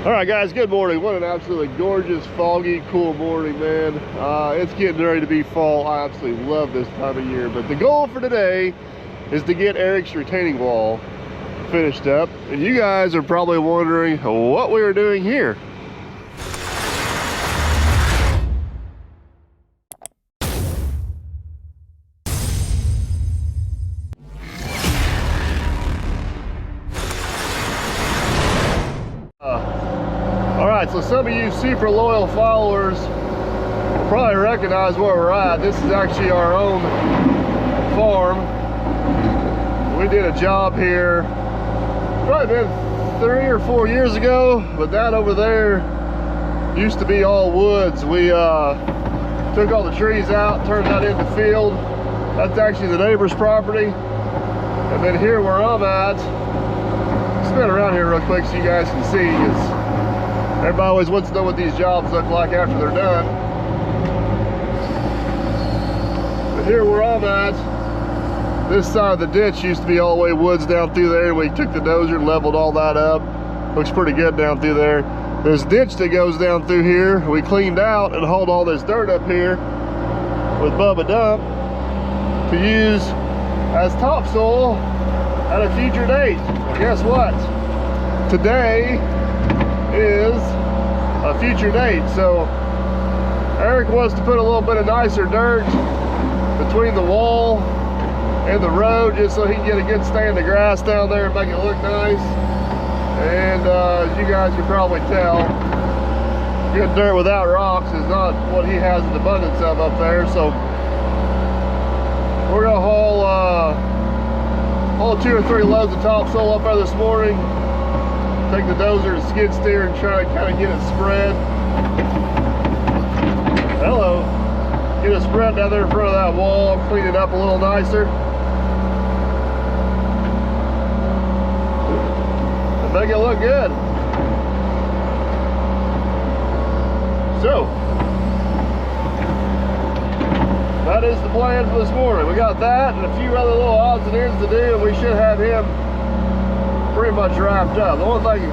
All right, guys, good morning. What an absolutely gorgeous, foggy, cool morning, man. It's getting ready to be fall. I absolutely love this time of year, but the goal for today is to get Eric's retaining wall finished up. And you guys are probably wondering what we were doing here. So some of you super loyal followers will probably recognize where we're at. This is actually our own farm. We did a job here probably been 3 or 4 years ago, but that over there used to be all woods. We took all the trees out, turned that into field. That's actually the neighbor's property. And then here where I'm at, spin around here real quick so you guys can see. Everybody always wants to know what these jobs look like after they're done. But here where I'm at, this side of the ditch used to be all the way woods down through there. We took the dozer and leveled all that up. Looks pretty good down through there. This ditch that goes down through here, we cleaned out and hauled all this dirt up here with Bubba Dump to use as topsoil at a future date. Well, guess what? Today is a future date. So Eric wants to put a little bit of nicer dirt between the wall and the road just so he can get a good stand of grass down there and make it look nice. And as you guys can probably tell, good dirt without rocks is not what he has an abundance of up there. So we're gonna haul 2 or 3 loads of topsoil up there this morning. Take the dozer and skid steer and try to kind of get it spread. Hello. Get it spread down there in front of that wall, clean it up a little nicer. And make it look good. So, that is the plan for this morning. We got that and a few other little odds and ends to do, and we should have him pretty much wrapped up. The only thing,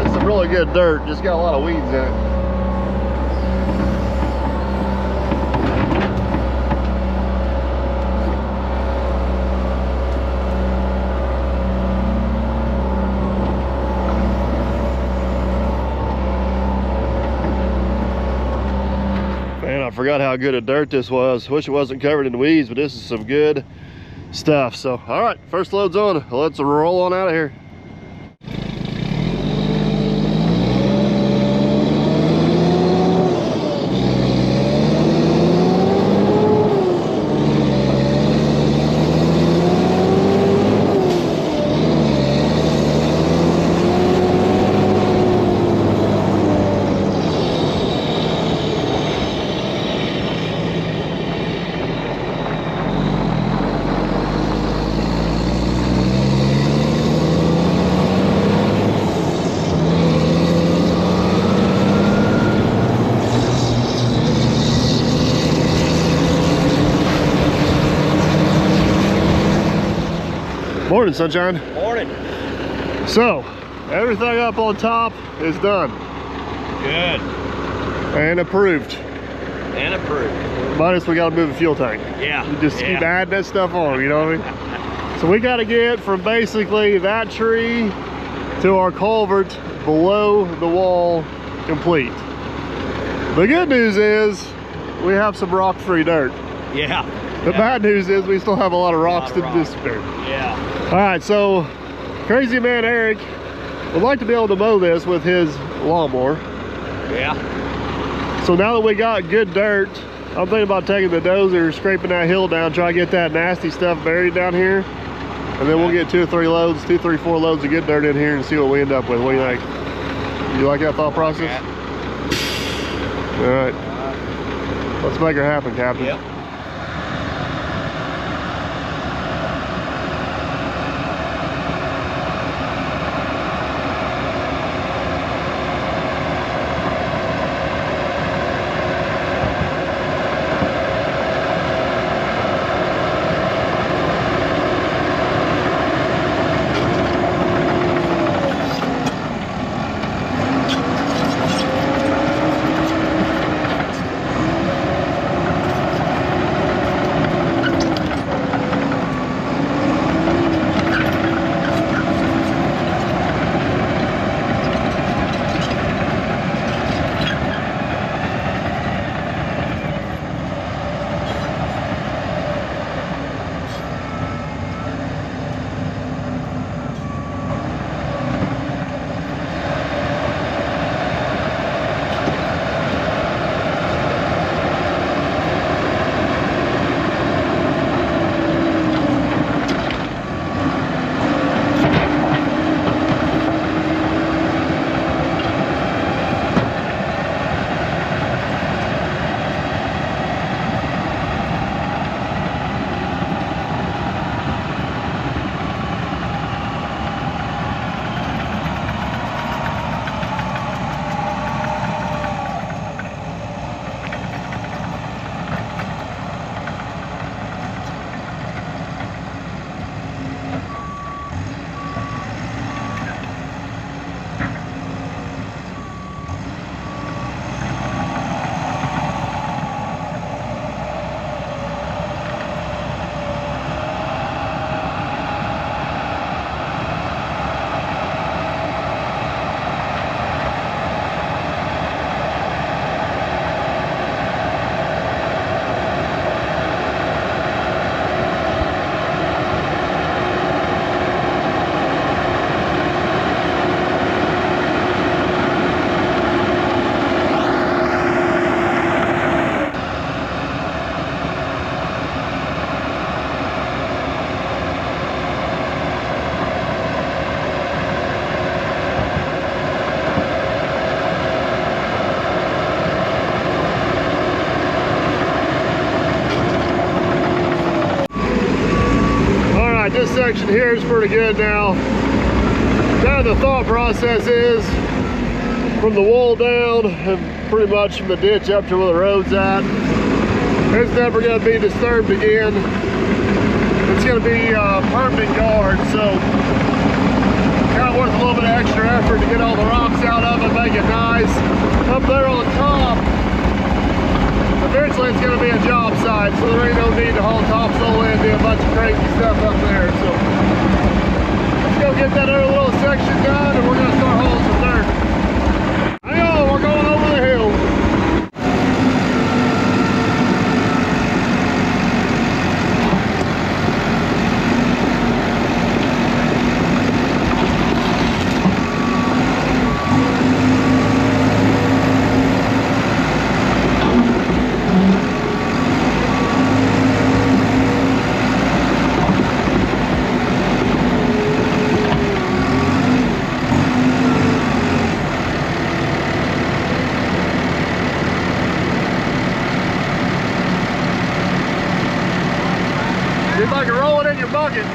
it's some really good dirt, just got a lot of weeds in it. Man, I forgot how good a dirt this was. Wish it wasn't covered in weeds, but this is some good stuff. So all right, first load's on. Let's roll on out of here. Morning, sunshine. Morning. So, everything up on top is done. Good. And approved. And approved. Minus we gotta move the fuel tank. Yeah. We just keep adding that stuff on, you know what I mean? So we gotta get from basically that tree to our culvert below the wall complete. The good news is we have some rock-free dirt. Yeah. The bad news is we still have a lot of rocks to disappear. Yeah. All right, so crazy man Eric would like to be able to mow this with his lawnmower. Yeah. So now that we got good dirt, I'm thinking about taking the dozer, scraping that hill down, try to get that nasty stuff buried down here. And then we'll get 2 or 3 loads, 2, 3, 4 loads of good dirt in here and see what we end up with. What do you think? You like that thought process? All right. Let's make her happen, Captain. Yep. here is pretty good now. Kind of the thought process is from the wall down and pretty much from the ditch up to where the road's at, it's never going to be disturbed again. It's going to be a permanent guard, so kind of worth a little bit of extra effort to get all the rocks out of it, make it nice. Up there on top, eventually it's going to be a job site, so there ain't no need to haul topsoil in and do a bunch of crazy stuff up there. So let's go get that other little section done, and we're going to start hauling some dirt. Hang on, we're going over the hill. See if I can roll it in your bucket.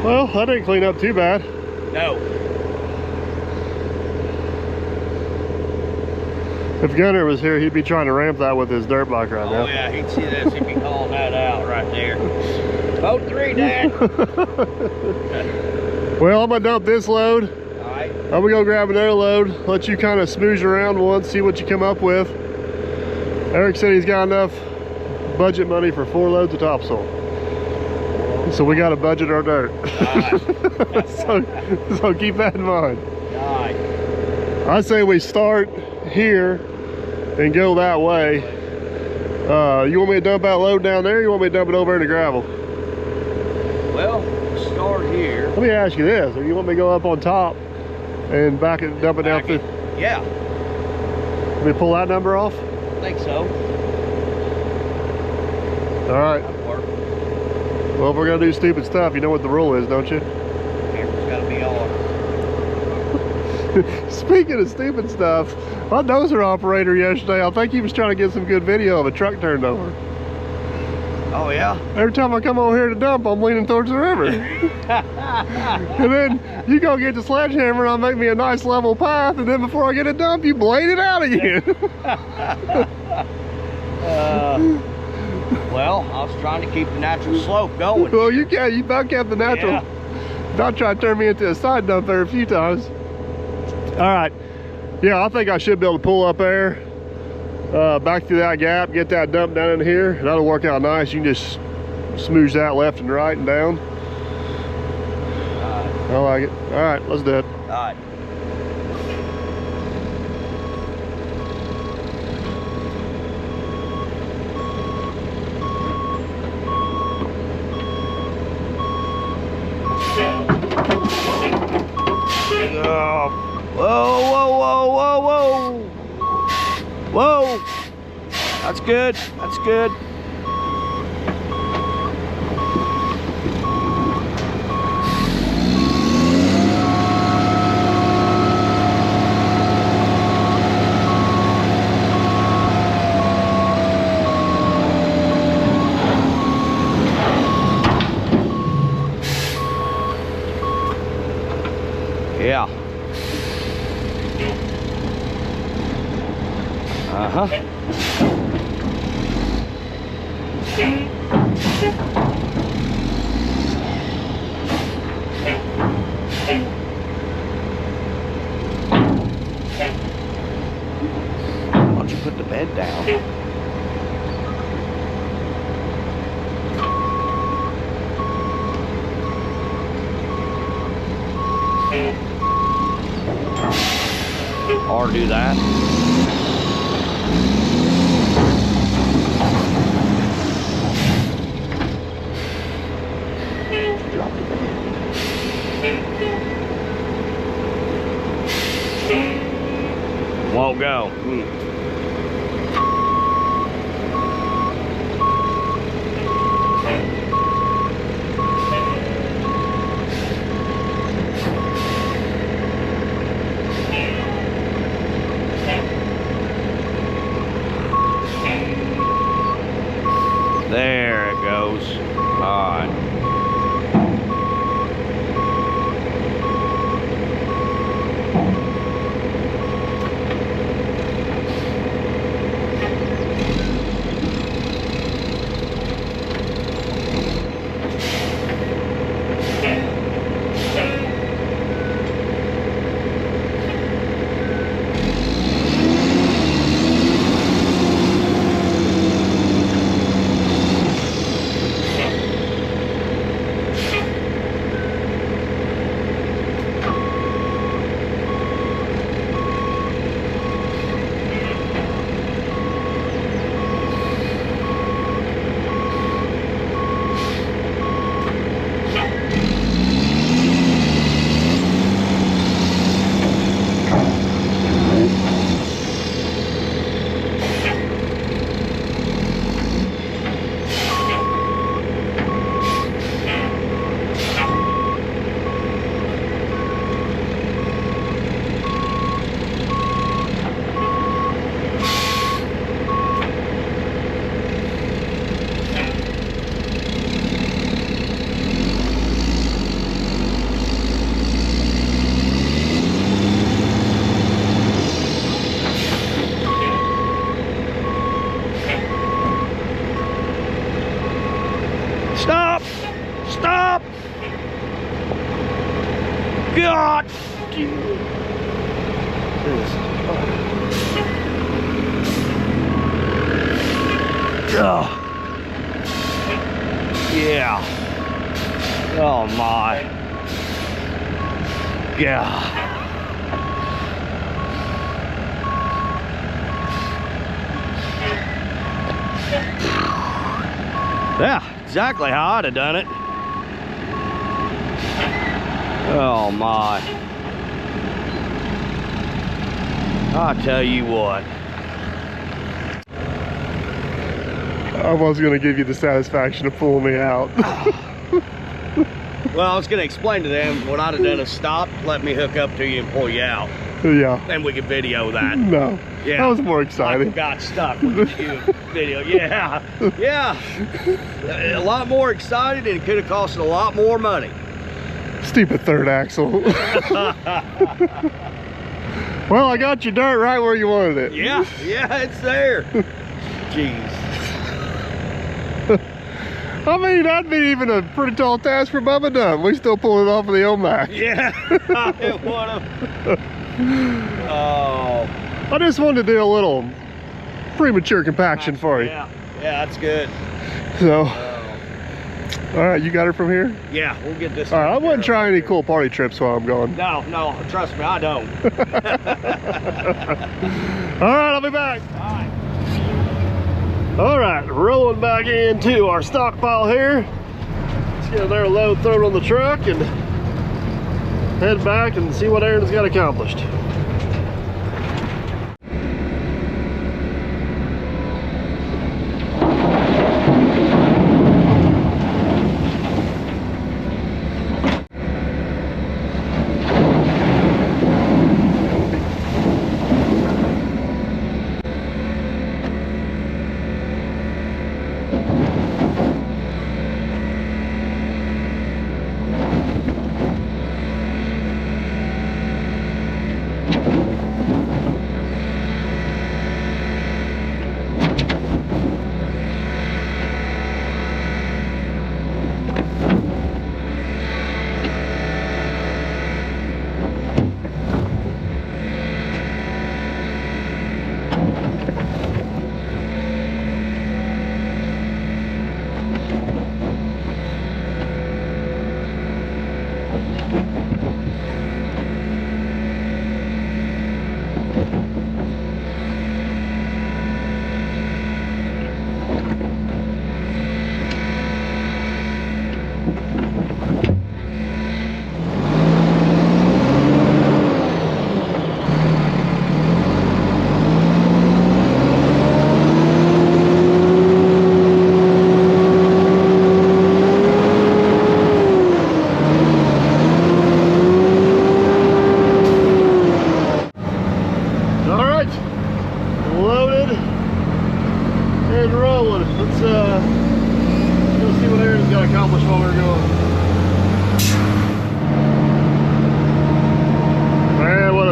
Well, that didn't clean up too bad. No. If Gunner was here, he'd be trying to ramp that with his dirt bike right now. Oh yeah, he'd see this. He'd be calling that out right there. Boat 3, Dad. Well, I'm gonna dump this load. All right. I'm gonna go grab another load, let you kind of smooze around once, see what you come up with. Eric said he's got enough budget money for 4 loads of topsoil. So we got to budget our dirt. Right. so keep that in mind. All right. I say we start here and go that way. You want me to dump that load down there, or you want me to dump it over in the gravel? Well, start here. Let me ask you this, or you want me to go up on top and back it, dump it down through? Yeah. Let me pull that number off? I think so. All right. That'll work. Well, if we're gonna do stupid stuff, you know what the rule is, don't you? Camera's got to be on. Speaking of stupid stuff, my dozer operator yesterday, I think he was trying to get some good video of a truck turned over. Oh yeah? Every time I come over here to dump, I'm leaning towards the river. And then you go get the sledgehammer and I'll make me a nice level path, and then before I get a dump, you blade it out again. Well, I was trying to keep the natural slope going. Well, you about kept the natural. Yeah. Not try to turn me into a side dump there a few times. All right. Yeah, I think I should be able to pull up there, back through that gap, get that dump down in here. That'll work out nice. You can just smoosh that left and right and down. I like it. All right, let's do it. All right. Oh. Whoa, whoa, whoa, whoa, whoa. Whoa. That's good. That's good. Yeah. Uh-huh. Why don't you put the bed down? Or do that. Drop the bed. Won't go. There it goes. All right. Stop! God! Oh. Yeah. Oh my. Yeah. Yeah, exactly how I'd have done it. Oh my. I tell you what. I was gonna give you the satisfaction of pulling me out. Well, I was gonna explain to them what I'd have done is stop, let me hook up to you and pull you out. Yeah. Then we could video that. No. Yeah. That was more exciting. Michael got stuck with you video. Yeah. Yeah. A lot more excited, and it could have cost a lot more money. Stupid third axle. Well, I got your dirt right where you wanted it. Yeah. Yeah, it's there. Jeez. I mean, that'd be even a pretty tall task for Bubba Dunn. We still pulling it off of the Omac. Yeah. It would have. Oh. I just wanted to do a little premature compaction for you. Yeah. Yeah, that's good. So, Oh. all right, you got her from here? Yeah, we'll get this. All right, I wouldn't taken care try of. any cool party trips while I'm gone. No, no, trust me, I don't. All right, I'll be back. All right. All right, rolling back into our stockpile here. Let's get another load thrown on the truck and head back and see what Aaron's got accomplished.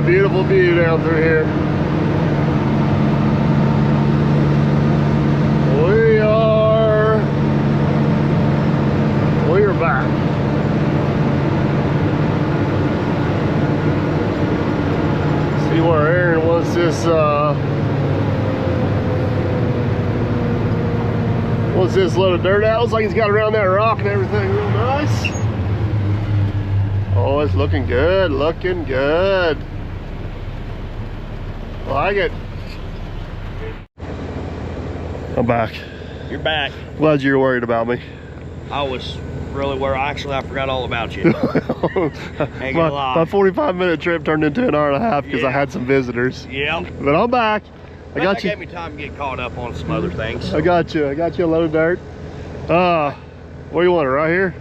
Beautiful view down through here. We are back. See where Aaron wants this load of dirt out. Looks like he's got around that rock and everything real nice. Oh, it's looking good, looking good. Like it. I'm back. You're back. Glad you were worried about me. I was really worried. Actually, I forgot all about you. Ain't gonna lie. My 45-minute trip turned into an hour and a half because I had some visitors. Yep. But I'm back. I got you. Gave me time to get caught up on some other things. I got you. I got you a load of dirt. Where you want it? Right here?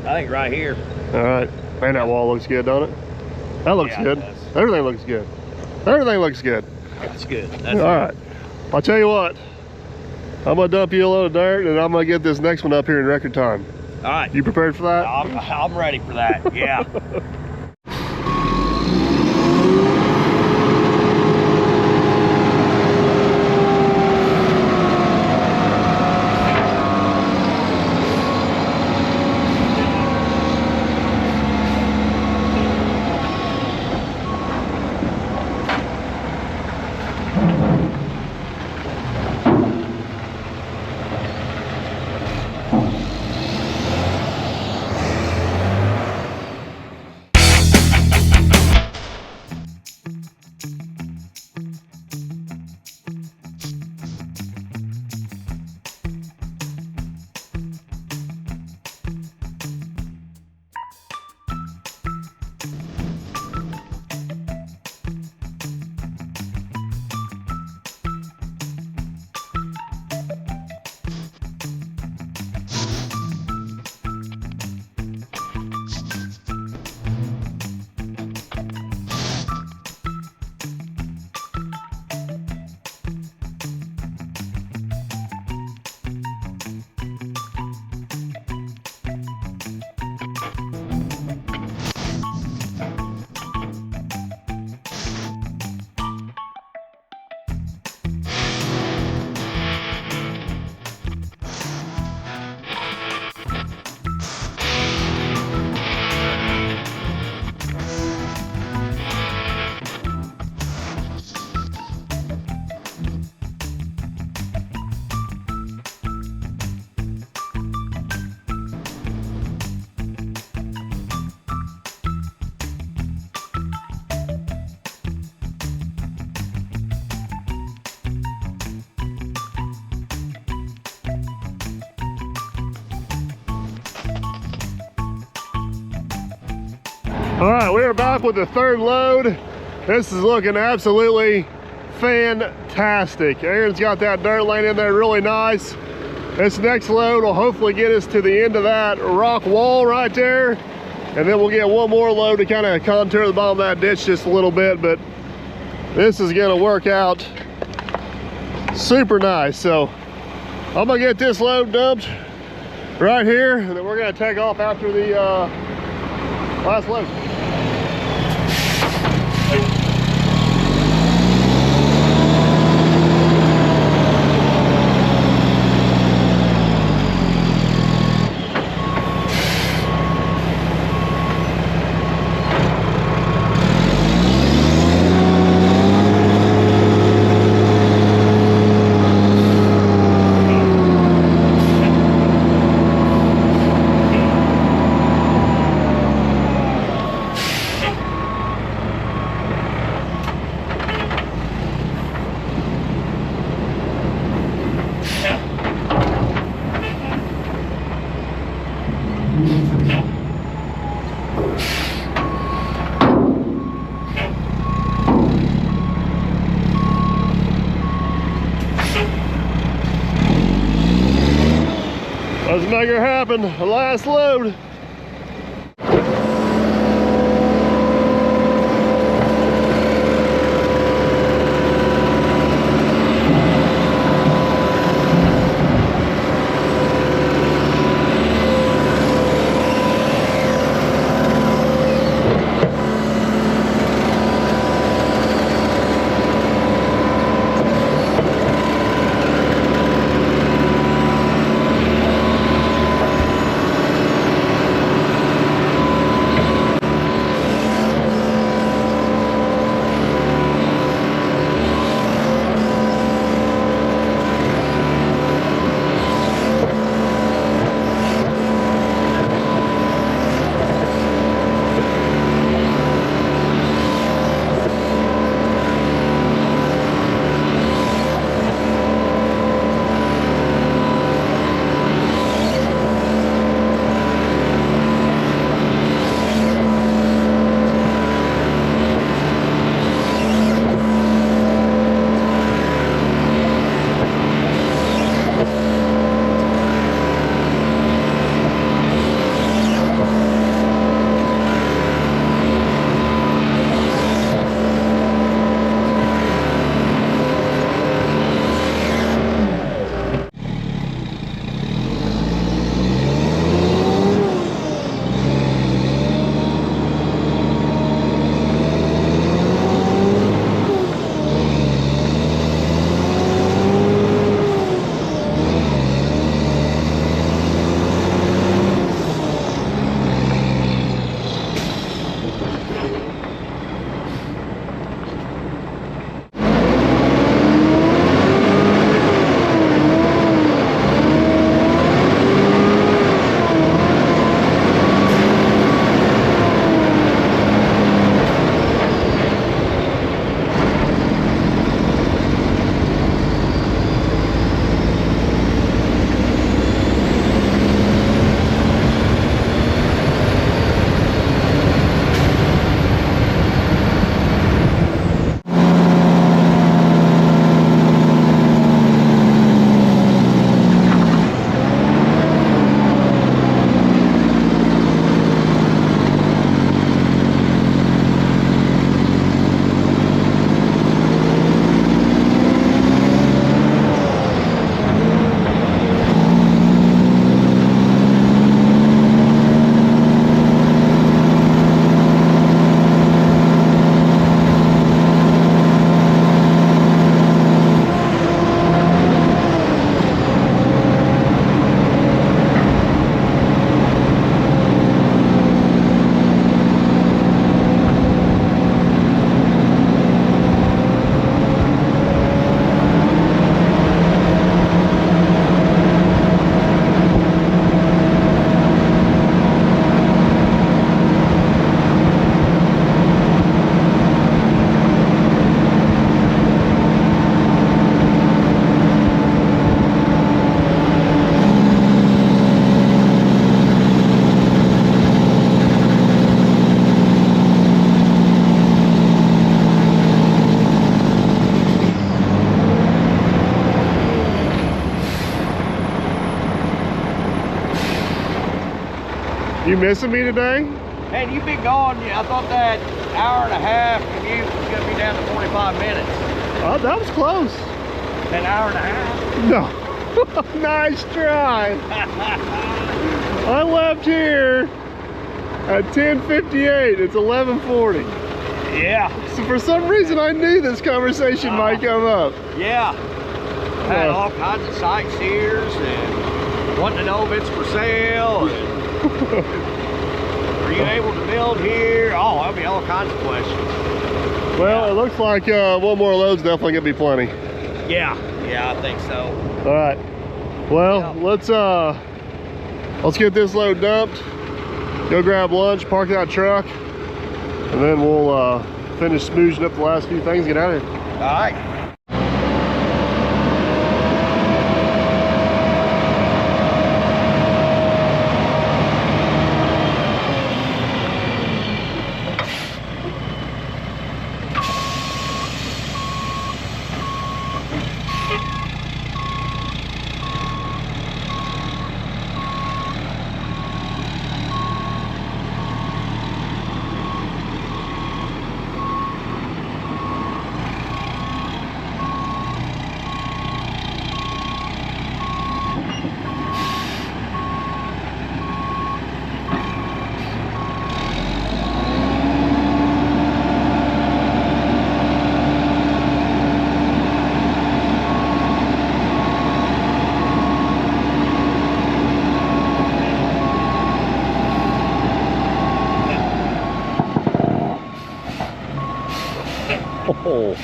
I think right here. All right. Man, that wall looks good, don't it? That looks good. It does. Everything looks good. Everything looks good. That's good. That's All right. I'll tell you what. I'm gonna dump you a load of dirt, and I'm gonna get this next one up here in record time. All right. You prepared for that? I'm ready for that. Yeah. All right, we are back with the third load. This is looking absolutely fantastic. Aaron's got that dirt laying in there really nice. This next load will hopefully get us to the end of that rock wall right there. And then we'll get one more load to kind of contour the bottom of that ditch just a little bit. But this is gonna work out super nice. So I'm gonna get this load dumped right here, and then we're gonna take off after the last load. Let's make her happen. The last load. You missing me today? Man, you've been gone. I thought that hour and a half commute was going to be down to 45 minutes. Oh, that was close. An hour and a half? No. Nice try. I left here at 10:58. It's 11:40. Yeah. So for some reason, I knew this conversation might come up. Yeah. Had all kinds of sightseers and wanting to know if it's for sale. And are you able to build here? Oh, there'll be all kinds of questions. Well, it looks like one more load's definitely gonna be plenty. Yeah, yeah, I think so. All right. Well, let's get this load dumped. Go grab lunch, park that truck, and then we'll finish smoozing up the last few things. Get out of here. All right. Oh.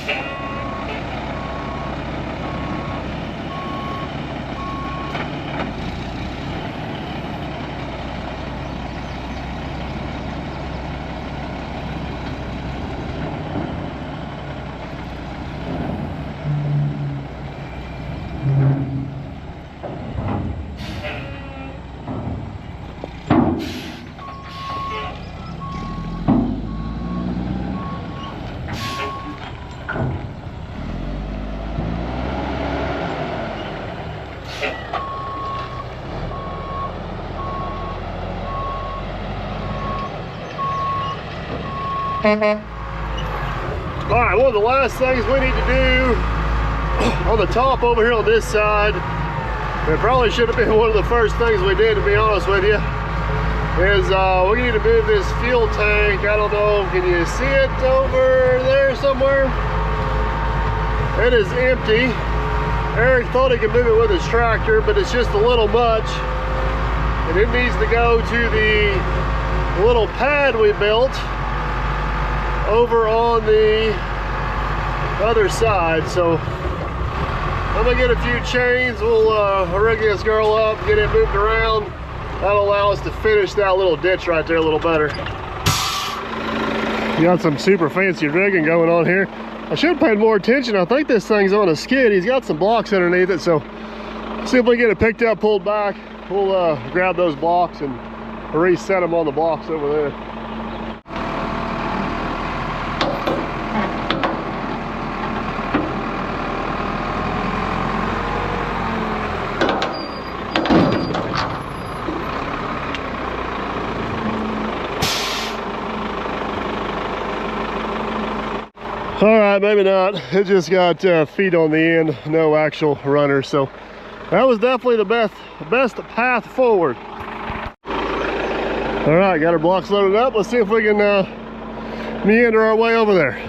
All right, one of the last things we need to do on the top over here on this side, it probably should have been one of the first things we did, to be honest with you, is we need to move this fuel tank. I don't know, can you see it over there somewhere? It is empty. Eric thought he could move it with his tractor, but it's just a little much, and it needs to go to the little pad we built over on the other side. So I'm gonna get a few chains, we'll rig this girl up, get it moved around. That'll allow us to finish that little ditch right there a little better. You got some super fancy rigging going on here. I should have paid more attention. I think this thing's on a skid. He's got some blocks underneath it, so see if we can get it picked up, pulled back. We'll grab those blocks and reset them on the blocks over there. All right, maybe not. It just got feet on the end, no actual runner. So that was definitely the best path forward. All right, got our blocks loaded up. Let's see if we can meander our way over there.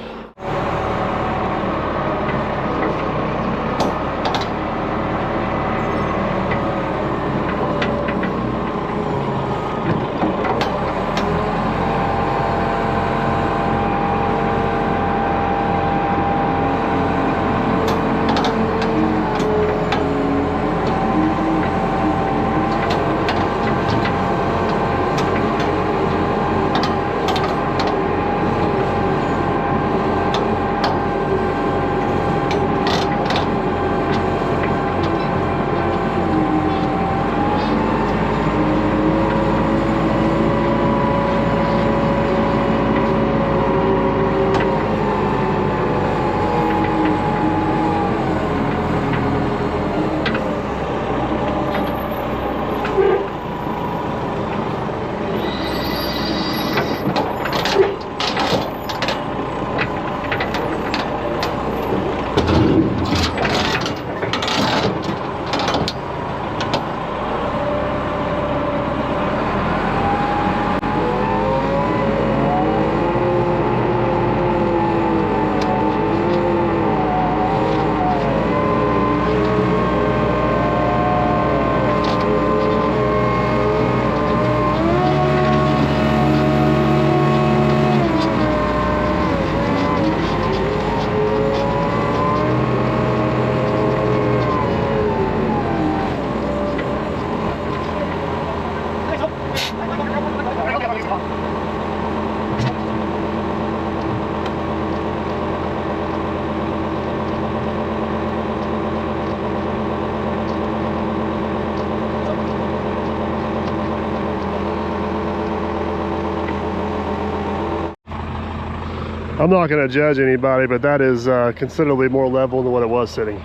I'm not going to judge anybody, but that is considerably more level than what it was sitting.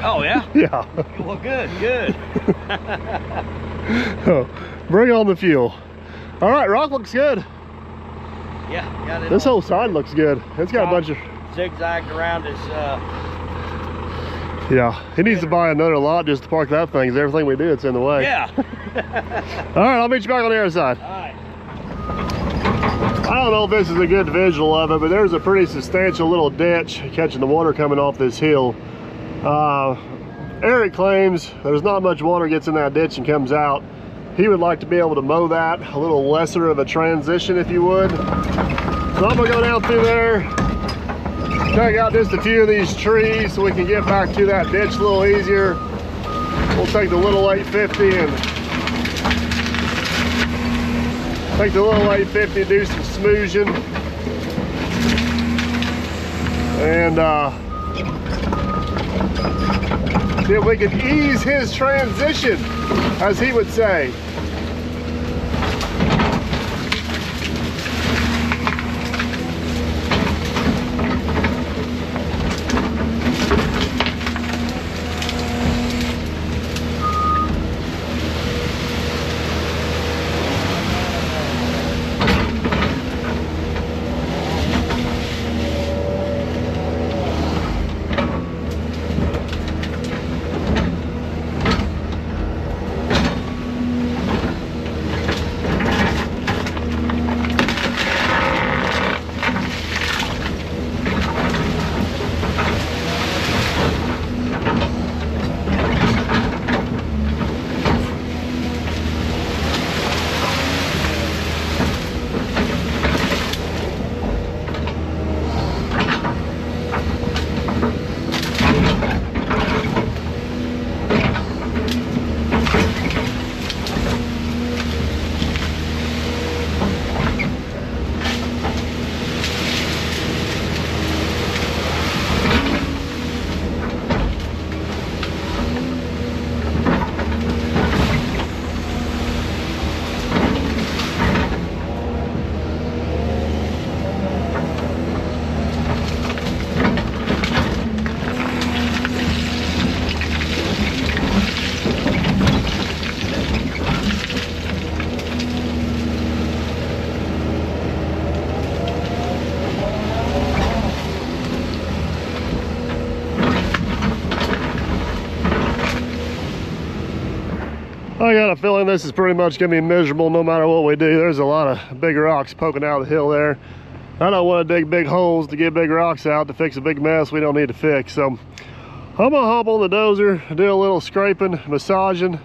Oh yeah? Yeah. Well, good, good. Oh, bring on the fuel. All right, rock looks good. Yeah, got it. This whole side looks good. It's got a bunch of zigzagged around his. Yeah, he needs to buy another lot just to park that thing, because everything we do, it's in the way. Yeah. All right, I'll meet you back on the other side. All right. I don't know if this is a good visual of it, but there's a pretty substantial little ditch catching the water coming off this hill. Eric claims there's not much water gets in that ditch and comes out. He would like to be able to mow that a little lesser of a transition, if you would. So I'm gonna go down through there, take out just a few of these trees so we can get back to that ditch a little easier. We'll take the little 850 and take the little 850, do some smooshing, and see if we can ease his transition, as he would say. I got a feeling this is pretty much gonna be miserable no matter what we do. There's a lot of big rocks poking out of the hill there. I don't want to dig big holes to get big rocks out to fix a big mess we don't need to fix. So I'm gonna hop on the dozer, do a little scraping, massaging,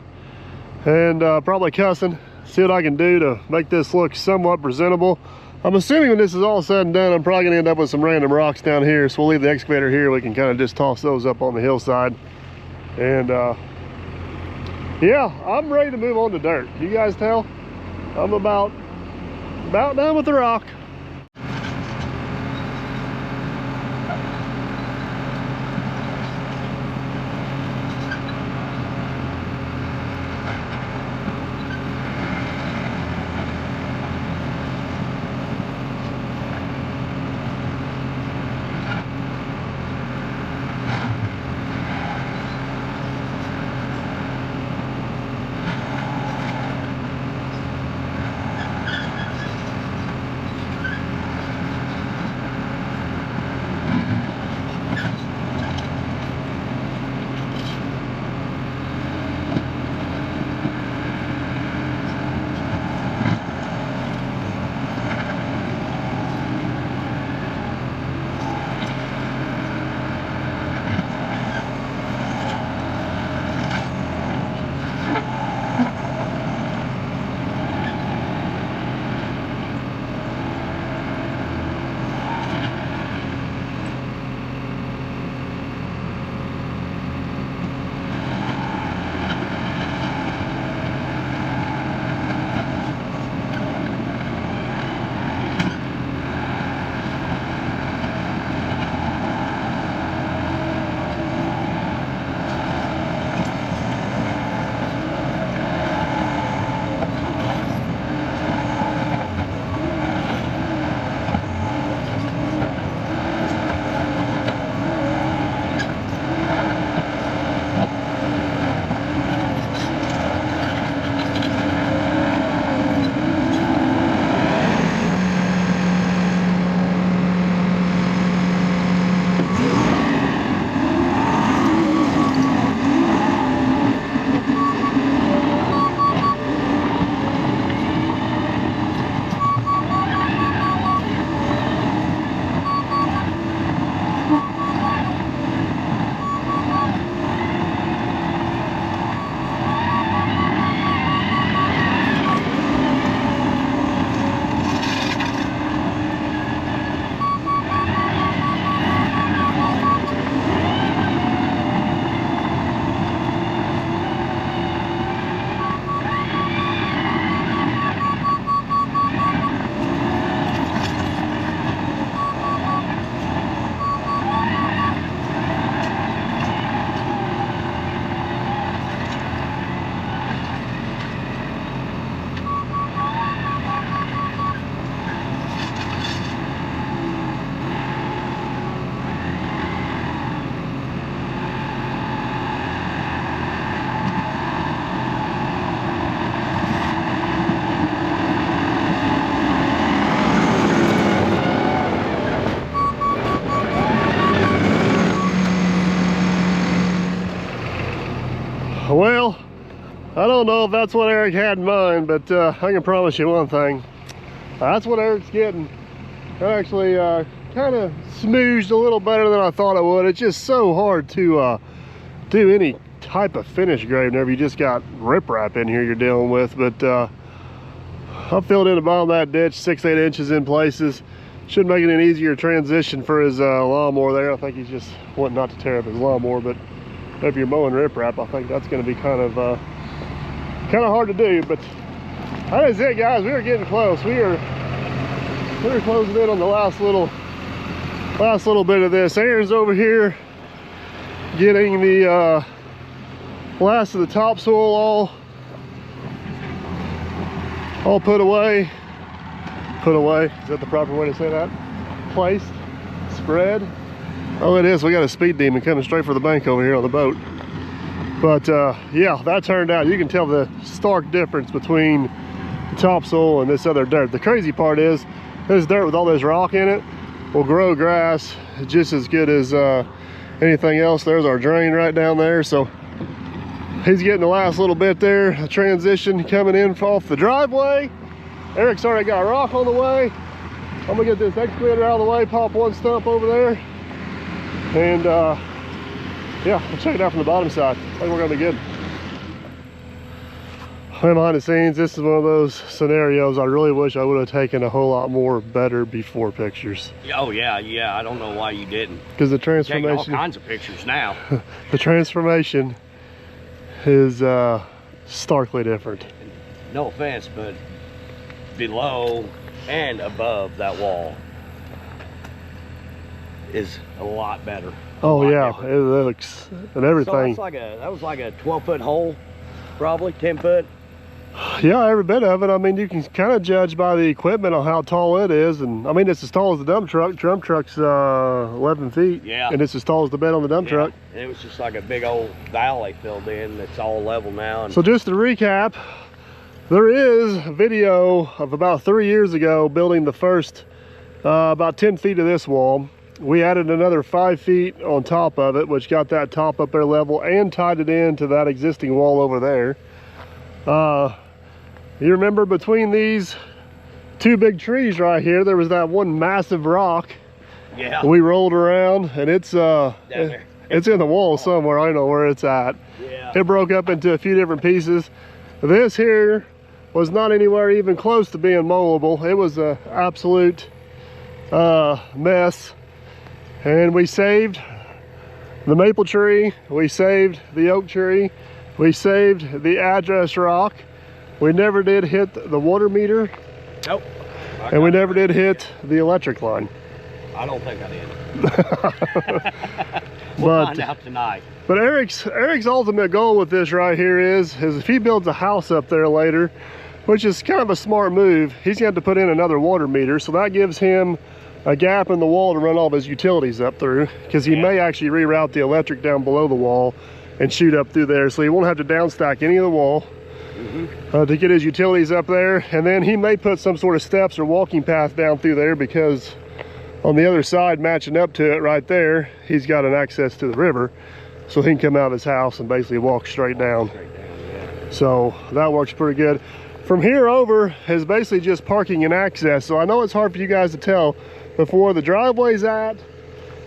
and probably cussing, see what I can do to make this look somewhat presentable. I'm assuming when this is all said and done, I'm probably gonna end up with some random rocks down here, so we'll leave the excavator here. We can kind of just toss those up on the hillside. And yeah, I'm ready to move on to dirt. You guys tell? I'm about done with the rock. don't know if that's what Eric had in mind, but I can promise you one thing. That's what Eric's getting. That actually kind of smooshed a little better than I thought it would. It's just so hard to do any type of finish grade whenever you just got riprap in here you're dealing with. But I filled in the bottom of that ditch 6-8 inches in places. Should make it an easier transition for his lawnmower there. I think he's just wanting not to tear up his lawnmower, but if you're mowing riprap, I think that's going to be kind of hard to do. But that is it, guys. We are getting close. We're closing in on the last little bit of this. Aaron's over here getting the last of the topsoil all put away. Is that the proper way to say that? Placed, spread. Oh, it is. We got a speed demon coming straight for the bank over here on the boat. But yeah, that turned out, you can tell the stark difference between the topsoil and this other dirt. The crazy part is this dirt with all this rock in it will grow grass just as good as anything else. There's our drain right down there. So he's getting the last little bit there, a transition coming in off the driveway. Eric's already got a rock on the way. I'm gonna get this excavator out of the way, pop one stump over there, and yeah, we'll check it out from the bottom side. I think we're gonna be good. Behind the scenes, this is one of those scenarios I really wish I would have taken a whole lot more better before pictures. Oh yeah, I don't know why you didn't. Because the transformation, taking all kinds of pictures now. The transformation is starkly different. No offense, but below and above that wall is a lot better. Oh yeah, different. It looks and everything. So that was like a 12-foot hole, probably 10 foot. Yeah, every bit of it. I mean, you can kind of judge by the equipment on how tall it is, and I mean, it's as tall as the dump truck. Dump truck's 11 feet. Yeah. And it's as tall as the bed on the dump truck. And it was just like a big old valley filled in. It's all level now. And so just to recap, there is a video of about 3 years ago building the first about 10 feet of this wall. We added another 5 feet on top of it, which got that top up there level and tied it into that existing wall over there. You remember between these two big trees right here, there was that one massive rock. Yeah. We rolled around, and it's it's in the wall somewhere. I don't know where it's at. Yeah. It broke up into a few different pieces. This here was not anywhere even close to being mowable. It was an absolute mess. And we saved the maple tree, we saved the oak tree, we saved the address rock. We never did hit the water meter. Nope. And we never did hit the electric line. I don't think I did. We'll find out tonight. But Eric's ultimate goal with this right here is if he builds a house up there later, which is kind of a smart move, he's going to have to put in another water meter. So that gives him a gap in the wall to run all of his utilities up through, because he may actually reroute the electric down below the wall and shoot up through there. So he won't have to downstack any of the wall to get his utilities up there. And then he may put some sort of steps or walking path down through there, because on the other side, matching up to it right there, he's got an access to the river. So he can come out of his house and basically walk straight down. So that works pretty good. From here over is basically just parking and access. So I know it's hard for you guys to tell, but from where the driveway's at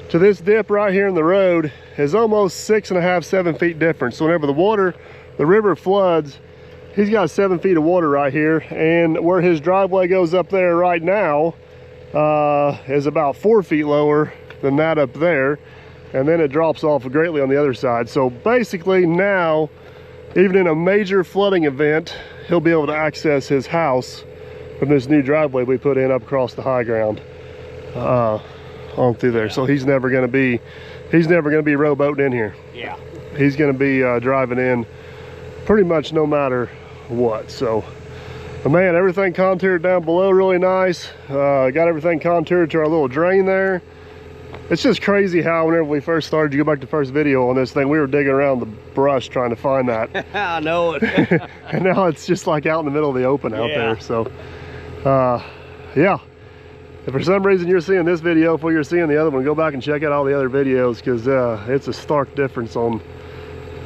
to this dip right here in the road is almost 6.5, 7 feet difference. So whenever the river floods, he's got 7 feet of water right here. And where his driveway goes up there right now is about 4 feet lower than that up there. And then it drops off greatly on the other side. So basically now, even in a major flooding event, he'll be able to access his house from this new driveway we put in up across the high ground on through there. So he's never going to be rowboating in here. Yeah. He's going to be driving in pretty much no matter what. So, but man, everything contoured down below really nice. Got everything contoured to our little drain there. It's just crazy how whenever we first started, you go back to the first video on this thing, we were digging around the brush trying to find that. I know it. And now it's just like out in the middle of the open out there. So, yeah. If for some reason you're seeing this video before you're seeing the other one, go back and check out all the other videos, because it's a stark difference on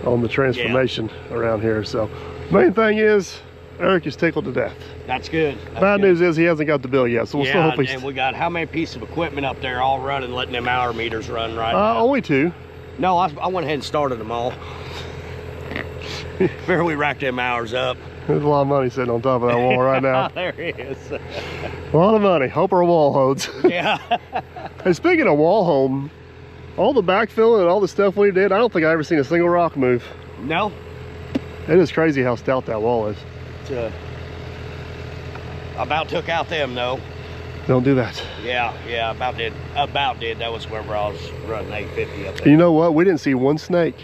the transformation around here. So Main thing is, Eric is tickled to death. That's good. That's Bad good. news is he hasn't got the bill yet, so we'll still Yeah, hopefully. and we got how many pieces of equipment up there all running, letting them hour meters run right now? Only 2. No, I went ahead and started them all. Figure we racked them hours up. There's a lot of money sitting on top of that wall right now. There it is. A lot of money. Hope our wall holds. Yeah. Hey, speaking of wall holding, all the backfilling and all the stuff we did, I don't think I ever seen a single rock move. No. It is crazy how stout that wall is. It's, about took out them though. Don't do that. Yeah, about did. That was wherever I was running 850 up there. You know what? We didn't see one snake.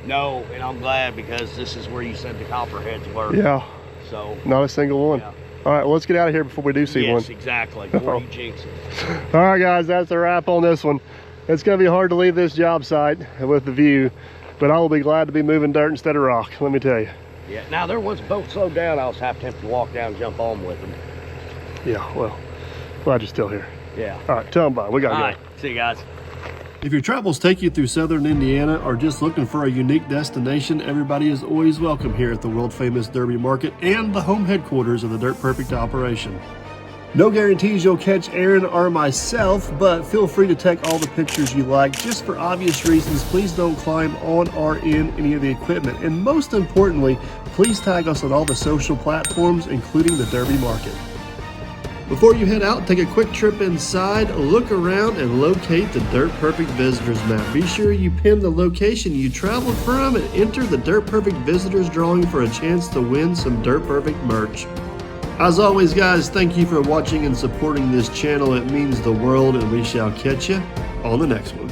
No, and I'm glad because this is where you said the copperheads were. Yeah. So. Not a single one. Yeah. All right, well, let's get out of here before we do see one. Yes, exactly. Before you jinx it. All right, guys, that's a wrap on this one. It's going to be hard to leave this job site with the view, but I will be glad to be moving dirt instead of rock, let me tell you. Yeah, now there was a boat slowed down. I was half tempted to walk down and jump on with them. Yeah, well, glad you're still here. Yeah. All right, tell them bye. We got to go. All right, see you guys. If your travels take you through southern Indiana or just looking for a unique destination, everybody is always welcome here at the world famous Derby Market and the home headquarters of the Dirt Perfect operation. No guarantees you'll catch Aaron or myself, but feel free to take all the pictures you like. Just for obvious reasons, please don't climb on or in any of the equipment. And most importantly, please tag us on all the social platforms, including the Derby Market. Before you head out, take a quick trip inside, look around, and locate the Dirt Perfect Visitors Map. Be sure you pin the location you traveled from and enter the Dirt Perfect Visitors drawing for a chance to win some Dirt Perfect merch. As always, guys, thank you for watching and supporting this channel. It means the world, and we shall catch you on the next one.